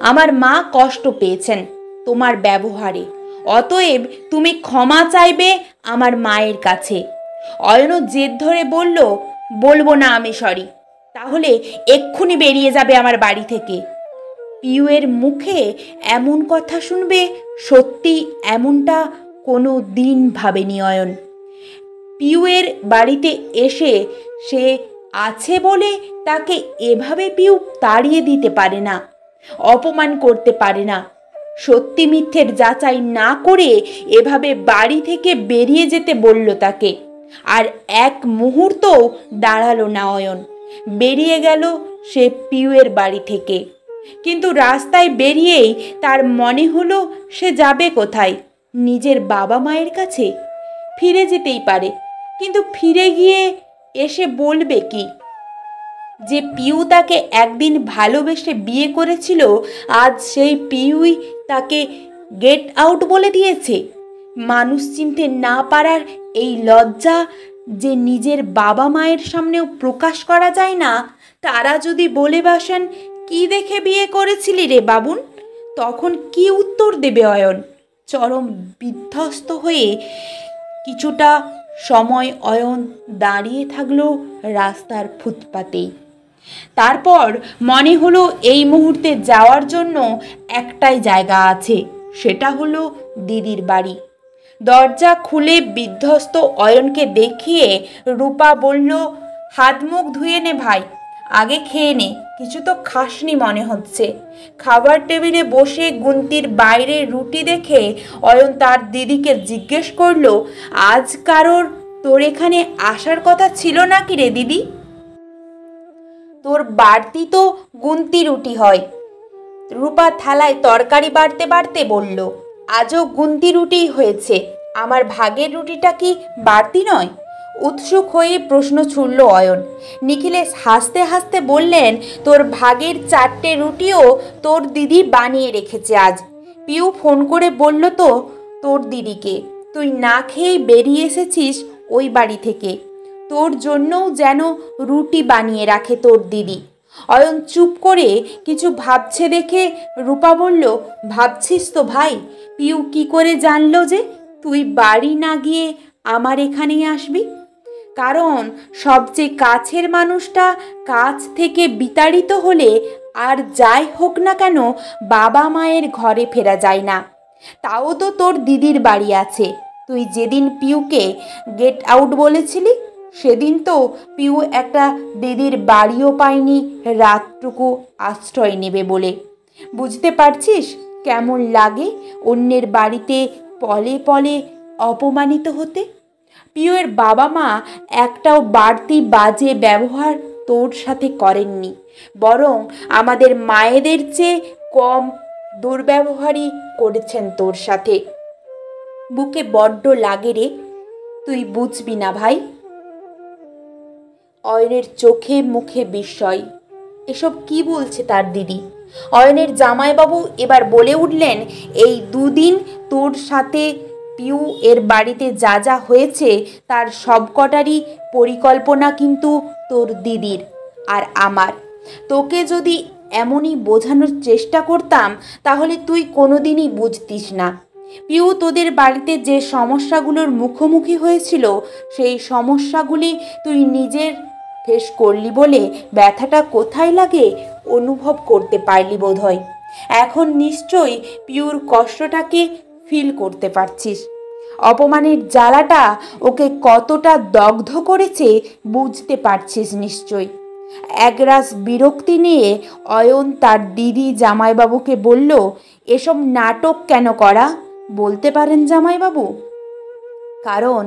আমার মা কষ্ট পেয়েছেন তোমার ব্যবহারে, অতএব তুমি ক্ষমা চাইবে আমার মায়ের কাছে। অয়ন জেদ ধরে বলল, বলবো না আমি সরি, তাহলে এক্ষুনি বেরিয়ে যাবে আমার বাড়ি থেকে। পিউয়ের মুখে এমন কথা শুনবে সত্যি এমনটা কোনো দিন ভাবেনি অয়ন। পিউয়ের বাড়িতে এসে সে আছে বলে তাকে এভাবে পিউ তাড়িয়ে দিতে পারে না, অপমান করতে পারে না। সত্যি মিথ্যের যাচাই না করে এভাবে বাড়ি থেকে বেরিয়ে যেতে বলল তাকে। আর এক মুহূর্তও দাঁড়ালো না অয়ন, বেরিয়ে গেল সে পিউয়ের বাড়ি থেকে। কিন্তু রাস্তায় বেরিয়েই তার মনে হলো সে যাবে কোথায়? নিজের বাবা মায়ের কাছে? ফিরে যেতেই পারে, কিন্তু ফিরে গিয়ে এসে বলবে কি? যে পিউ তাকে একদিন ভালোবেসে বিয়ে করেছিল, আজ সেই পিউই তাকে গেট আউট বলে দিয়েছে। মানুষ চিনতে না পারার এই লজ্জা যে নিজের বাবা মায়ের সামনেও প্রকাশ করা যায় না, তারা যদি বলে বসেন, কি দেখে বিয়ে করেছিলি রে বাবুন? তখন কি উত্তর দেবে অয়ন? চরম বিধ্বস্ত হয়ে কিছুটা সময় অয়ন দাঁড়িয়ে থাকলো রাস্তার ফুটপাতেই। তারপর মনে হলো এই মুহূর্তে যাওয়ার জন্য একটাই জায়গা আছে, সেটা হলো দিদির বাড়ি। দরজা খুলে বিধ্বস্ত অয়নকে দেখিয়ে রূপা বলল, হাত মুখ ধুয়ে নে ভাই, আগে খেয়ে নে, কিছু তো খাসনি মনে হচ্ছে। খাবার টেবিলে বসে গুনতির বাইরে রুটি দেখে অয়ন তার দিদিকে জিজ্ঞেস করলো, আজ কারোর তোর এখানে আসার কথা ছিল নাকি রে দিদি? তোর বাড়তি তো গুনতি রুটি হয়। রূপা থালায় তরকারি বাড়তে বাড়তে বলল, আজও গুনতি রুটিই হয়েছে, আমার ভাগের রুটিটা কি বাড়তি নয়? উৎসুক হয়ে প্রশ্ন ছুড়ল অয়ন। নিখিলেশ হাসতে হাসতে বললেন, তোর ভাগের 4টে রুটিও তোর দিদি বানিয়ে রেখেছে আজ। পিউ ফোন করে বলল তো তোর দিদিকে, তুই না খেয়েই বেরিয়ে এসেছিস ওই বাড়ি থেকে, তোর জন্যও যেন রুটি বানিয়ে রাখে তোর দিদি। অয়ন চুপ করে কিছু ভাবছে দেখে রূপা বলল, ভাবছিস তো ভাই? পিউ কি করে জানলো যে তুই বাড়ি না গিয়ে আমার এখানেই আসবি? কারণ সবচেয়ে কাছের মানুষটা কাছ থেকে বিতাড়িত হলে আর যাই হোক না কেন বাবা মায়ের ঘরে ফেরা যায় না। তাও তো তোর দিদির বাড়ি আছে। তুই যেদিন পিউকে গেট আউট বলেছিলি, সেদিন তো পিউ একটা দিদির বাড়িও পায়নি রাতটুকু আশ্রয় নেবে বলে। বুঝতে পারছিস কেমন লাগে অন্যের বাড়িতে পলে পলে অপমানিত হতে? পিউয়ের বাবা মা একটাও বাড়তি বাজে ব্যবহার তোর সাথে করেননি, বরং আমাদের মায়েদের চেয়ে কম দুর্ব্যবহারই করেছেন তোর সাথে। বুকে বড্ড লাগে রে, তুই বুঝবি না ভাই। অয়নের চোখে মুখে বিস্ময়। এসব কি বলছে তার দিদি? অয়নের জামাইবাবু এবার বলে উঠলেন, এই 2 দিন তোর সাথে পিউ এর বাড়িতে যা যা হয়েছে তার সবকটারই পরিকল্পনা কিন্তু তোর দিদির আর আমার। তোকে যদি এমনই বোঝানোর চেষ্টা করতাম তাহলে তুই কোনোদিনই বুঝতিস না। পিউ তোদের বাড়িতে যে সমস্যাগুলোর মুখোমুখি হয়েছিল সেই সমস্যাগুলি তুই নিজের ফেস করলি বলে ব্যথাটা কোথায় লাগে অনুভব করতে পারলি বোধহয়। এখন নিশ্চয়ই পিউর কষ্টটাকে ফিল করতে পারছিস। অপমানের জ্বালাটা ওকে কতটা দগ্ধ করেছে বুঝতে পারছিস নিশ্চয়। একরাশ বিরক্তি নিয়ে অয়ন তার দিদি জামাইবাবুকে বলল, এসব নাটক কেন করা বলতে পারেন জামাইবাবু? কারণ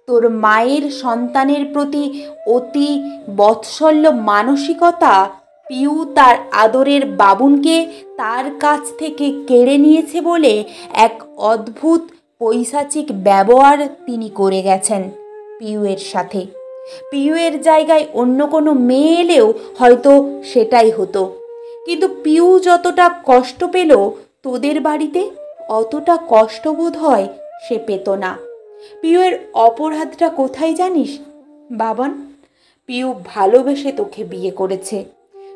তোর মায়ের সন্তানের প্রতি অতি বৎসল্য মানসিকতা পিউ তার আদরের বাবুনকে তার কাছ থেকে কেড়ে নিয়েছে বলে এক অদ্ভুত পৈশাচিক ব্যবহার তিনি করে গেছেন পিউয়ের সাথে। পিউয়ের জায়গায় অন্য কোনো মেয়ে এলেও হয়তো সেটাই হতো, কিন্তু পিউ যতটা কষ্ট পেল তোদের বাড়িতে অতটা কষ্ট বোধ হয় সে পেত না। পিউয়ের অপরাধটা কোথায় জানিস বাবন? পিউ ভালোবেসে তোকে বিয়ে করেছে।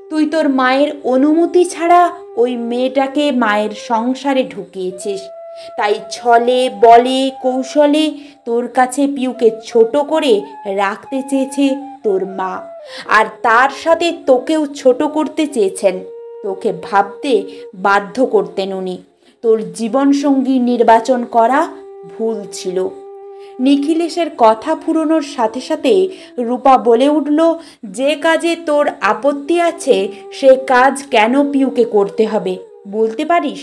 তুই তোর মায়ের অনুমতি ছাড়া ওই মেয়েটাকে মায়ের সংসারে ঢুকিয়েছিস। তাই ছলে বলে কৌশলে তোর কাছে পিউকে ছোট করে রাখতে চেয়েছে তোর মা, আর তার সাথে তোকেও ছোট করতে চেয়েছেন। তোকে ভাবতে বাধ্য করতেন উনি। তোর জীবনসঙ্গী নির্বাচন করা ভুল ছিল। নিখিলেশের কথা ফুরোনোর সাথে সাথে রূপা বলে উঠল, যে কাজে তোর আপত্তি আছে সে কাজ কেন পিউকে করতে হবে বলতে পারিস?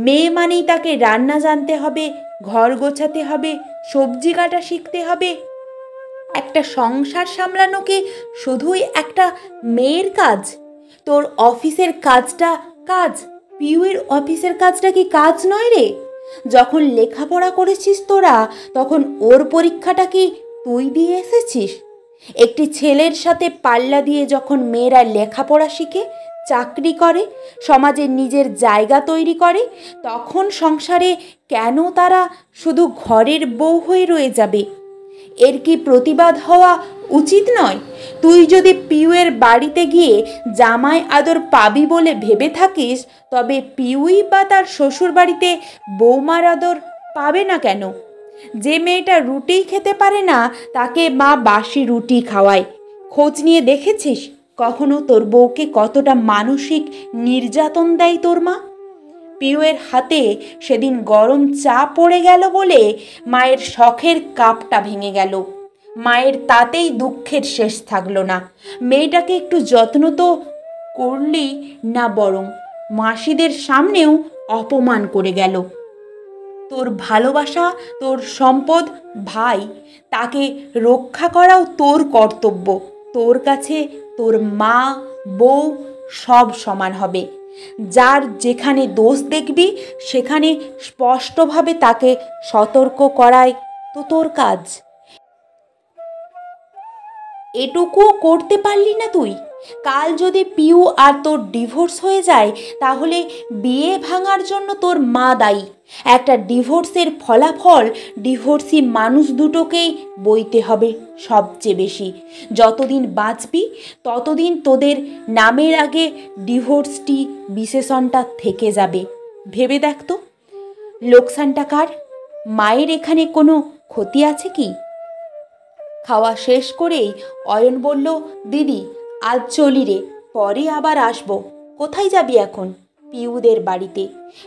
মেয়ে মানেই তাকে রান্না জানতে হবে, ঘর গোছাতে হবে, সবজি কাটা শিখতে হবে। একটা সংসার সামলানো কি শুধুই একটা মেয়ের কাজ? তোর অফিসের কাজটা কাজ, পিউয়ের অফিসের কাজটা কি কাজ নয় রে? যখন লেখাপড়া করেছিস তোরা তখন ওর পরীক্ষাটা কি তুই দিয়ে এসেছিস? একটি ছেলের সাথে পাল্লা দিয়ে যখন মেয়েরা লেখাপড়া শিখে, চাকরি করে, সমাজে নিজের জায়গা তৈরি করে, তখন সংসারে কেন তারা শুধু ঘরের বউ হয়ে রয়ে যাবে? এর কি প্রতিবাদ হওয়া উচিত নয়? তুই যদি পিউয়ের বাড়িতে গিয়ে জামাই আদর পাবি বলে ভেবে থাকিস, তবে পিউই বা তার শ্বশুর বাড়িতে বৌমার আদর পাবে না কেন? যে মেয়েটা রুটিই খেতে পারে না তাকে মা বাসি রুটি খাওয়ায়। খোঁজ নিয়ে দেখেছিস কখনো তোর বউকে কতটা মানসিক নির্যাতন দেয় তোর মা? পিউয়ের হাতে সেদিন গরম চা পড়ে গেল বলে মায়ের শখের কাপটা ভেঙে গেল। মায়ের তাতেই দুঃখের শেষ থাকলো না। মেয়েটাকে একটু যত্ন তো করলি না, বরং মাসিদের সামনেও অপমান করে গেল। তোর ভালোবাসা, তোর সম্পদ ভাই, তাকে রক্ষা করাও তোর কর্তব্য। তোর কাছে তোর মা, বউ সব সমান হবে। যার যেখানে দোষ দেখবি সেখানে স্পষ্টভাবে তাকে সতর্ক করাই তো তোর কাজ। এটুকুও করতে পারলি না তুই? কাল যদি পিউ আর তোর ডিভোর্স হয়ে যায় তাহলে বিয়ে ভাঙার জন্য তোর মা দায়ী। একটা ডিভোর্সের ফলাফল ডিভোর্সি মানুষ দুটোকেই বইতে হবে সবচেয়ে বেশি। যতদিন বাঁচবি ততদিন তোদের নামের আগে ডিভোর্সটি বিশেষণটা থেকে যাবে। ভেবে দেখ তো, লোকসানটা কার? মায়ের এখানে কোনো ক্ষতি আছে কি? খাওয়া শেষ করেই অয়ন বলল, দিদি আজ চলি রে, পরে আবার আসবো। কোথায় যাবি এখন? পিউদের বাড়িতে।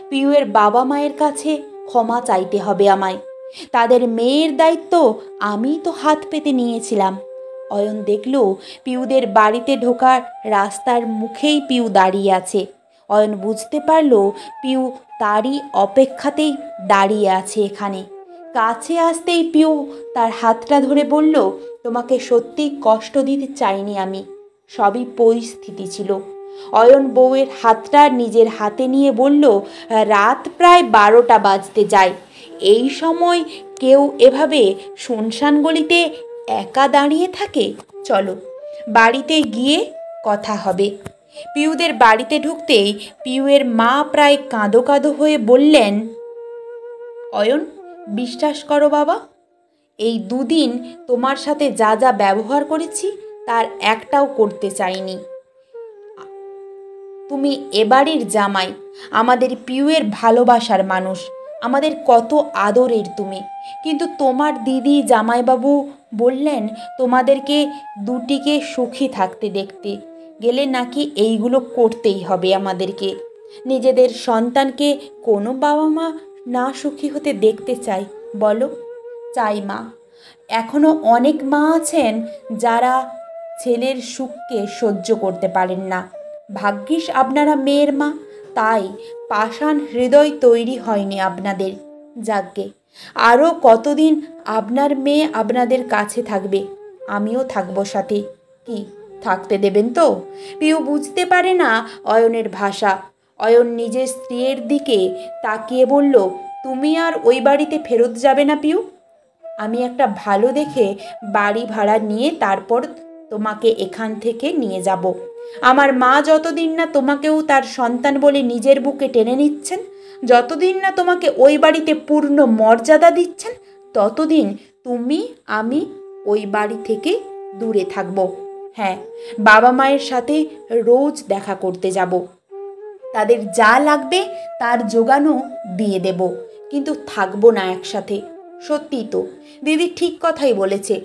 পিউয়ের বাবা মায়ের কাছে ক্ষমা চাইতে হবে আমায়। তাদের মেয়ের দায়িত্ব আমি তো হাত পেতে নিয়েছিলাম। অয়ন দেখল পিউদের বাড়িতে ঢোকার রাস্তার মুখেই পিউ দাঁড়িয়ে আছে। অয়ন বুঝতে পারল পিউ তারই অপেক্ষাতেই দাঁড়িয়ে আছে এখানে। কাছে আসতেই পিউ তার হাতটা ধরে বলল, তোমাকে সত্যি কষ্ট দিতে চাইনি আমি, সবই পরিস্থিতি ছিল। অয়ন বউয়ের হাতটা নিজের হাতে নিয়ে বলল, রাত প্রায় 12টা বাজতে যায়। এই সময় কেউ এভাবে শুনশান গলিতে একা দাঁড়িয়ে থাকে? চলো বাড়িতে গিয়ে কথা হবে। পিউদের বাড়িতে ঢুকতেই পিউয়ের মা প্রায় কাঁদো কাঁদো হয়ে বললেন, অয়ন বিশ্বাস করো বাবা, এই দুদিন তোমার সাথে যা যা ব্যবহার করেছি তার একটাও করতে চাইনি। তুমি এবাড়ির জামাই, আমাদের পিউয়ের ভালোবাসার মানুষ, আমাদের কত আদরের তুমি। কিন্তু তোমার দিদি জামাইবাবু বললেন তোমাদেরকে দুটিকে সুখী থাকতে দেখতে গেলে নাকি এইগুলো করতেই হবে আমাদেরকে। নিজেদের সন্তানকে কোনো বাবা মা না সুখী হতে দেখতে চাই বলো? চাই মা। এখনও অনেক মা আছেন যারা ছেলের সুখকে সহ্য করতে পারেন না। ভাগ্যিস আপনারা মেয়ের মা, তাই পাষাণ হৃদয় তৈরি হয়নি আপনাদের। যাকগে, আরও কতদিন আপনার মেয়ে আপনাদের কাছে থাকবে, আমিও থাকবো সাথে। কি থাকতে দেবেন তো? পিউ বুঝতে পারে না অয়নের ভাষা। অয়ন নিজের স্ত্রীর দিকে তাকিয়ে বলল, তুমি আর ওই বাড়িতে ফেরত যাবে না পিউ? আমি একটা ভালো দেখে বাড়ি ভাড়া নিয়ে তারপর তোমাকে এখান থেকে নিয়ে যাব। আমার মা যতদিন না তোমাকেও তার সন্তান বলে নিজের বুকে টেনে নিচ্ছেন, যতদিন না তোমাকে ওই বাড়িতে পূর্ণ মর্যাদা দিচ্ছেন, ততদিন তুমি আমি ওই বাড়ি থেকে দূরে থাকব। হ্যাঁ, বাবা মায়ের সাথে রোজ দেখা করতে যাব, তাদের যা লাগবে তার জোগানও দিয়ে দেব, কিন্তু থাকবো না একসাথে। সত্যি তো, দিদি ঠিক কথাই বলেছে।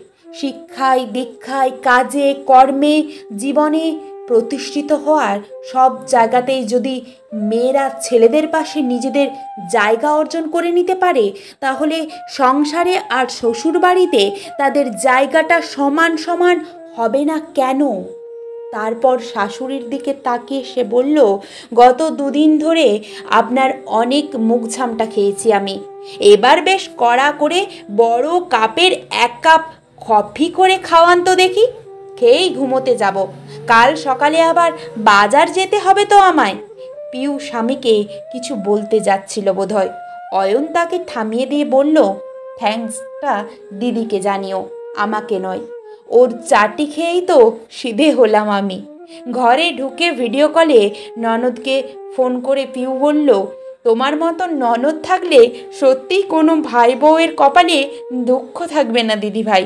শিক্ষায়, দীক্ষায়, কাজে, কর্মে, জীবনে প্রতিষ্ঠিত হওয়ার সব জায়গাতেই যদি মেয়েরা ছেলেদের পাশে নিজেদের জায়গা অর্জন করে নিতে পারে, তাহলে সংসারে আর শ্বশুর বাড়িতে তাদের জায়গাটা সমান সমান হবে না কেন? তারপর শাশুড়ির দিকে তাকিয়ে সে বলল, গত দুদিন ধরে আপনার অনেক মুখ ঝামটা খেয়েছি আমি। এবার বেশ কড়া করে বড় কাপের 1 কাপ কফি করে খাওয়ান তো দেখি, খেয়েই ঘুমোতে যাব। কাল সকালে আবার বাজার যেতে হবে তো আমায়। পিউ স্বামীকে কিছু বলতে যাচ্ছিল বোধহয়। অয়ন তাকে থামিয়ে দিয়ে বলল, থ্যাঙ্কসটা দিদিকে জানিও, আমাকে নয়। ওর চাটি খেয়েই তো সিধে হলাম আমি। ঘরে ঢুকে ভিডিও কলে ননদকে ফোন করে পিউ বলল, তোমার মতো ননদ থাকলে সত্যিই কোনো ভাই বউয়ের কপালে দুঃখ থাকবে না দিদি ভাই।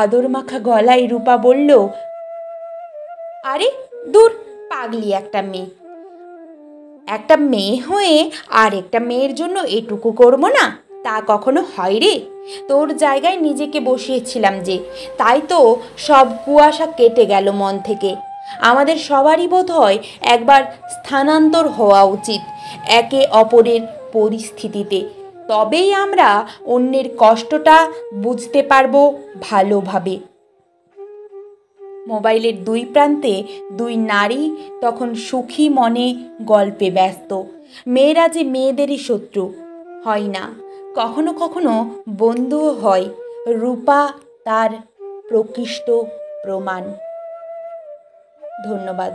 আদর মাখা গলায় রূপা বলল, আরে দূর, পাগলি একটা মেয়ে। একটা মেয়ে হয়ে আর একটা মেয়ের জন্য এটুকু করবো না, তা কখনো হয় রে? তোর জায়গায় নিজেকে বসিয়েছিলাম যে, তাই তো সব কুয়াশা কেটে গেল মন থেকে। আমাদের সবারই বোধ হয় একবার স্থানান্তর হওয়া উচিত। একে অপরের পরিস্থিতিতে। তবেই আমরা অন্যের কষ্টটা বুঝতে পারবো ভালোভাবে। মোবাইলের দুই প্রান্তে দুই নারী তখন সুখী মনে গল্পে ব্যস্ত। মেয়েরা যে মেয়েদেরই শত্রু হয় না, কখনো কখনো বন্ধুও হয়। রূপা তার প্রকৃষ্ট প্রমাণ। ধন্যবাদ।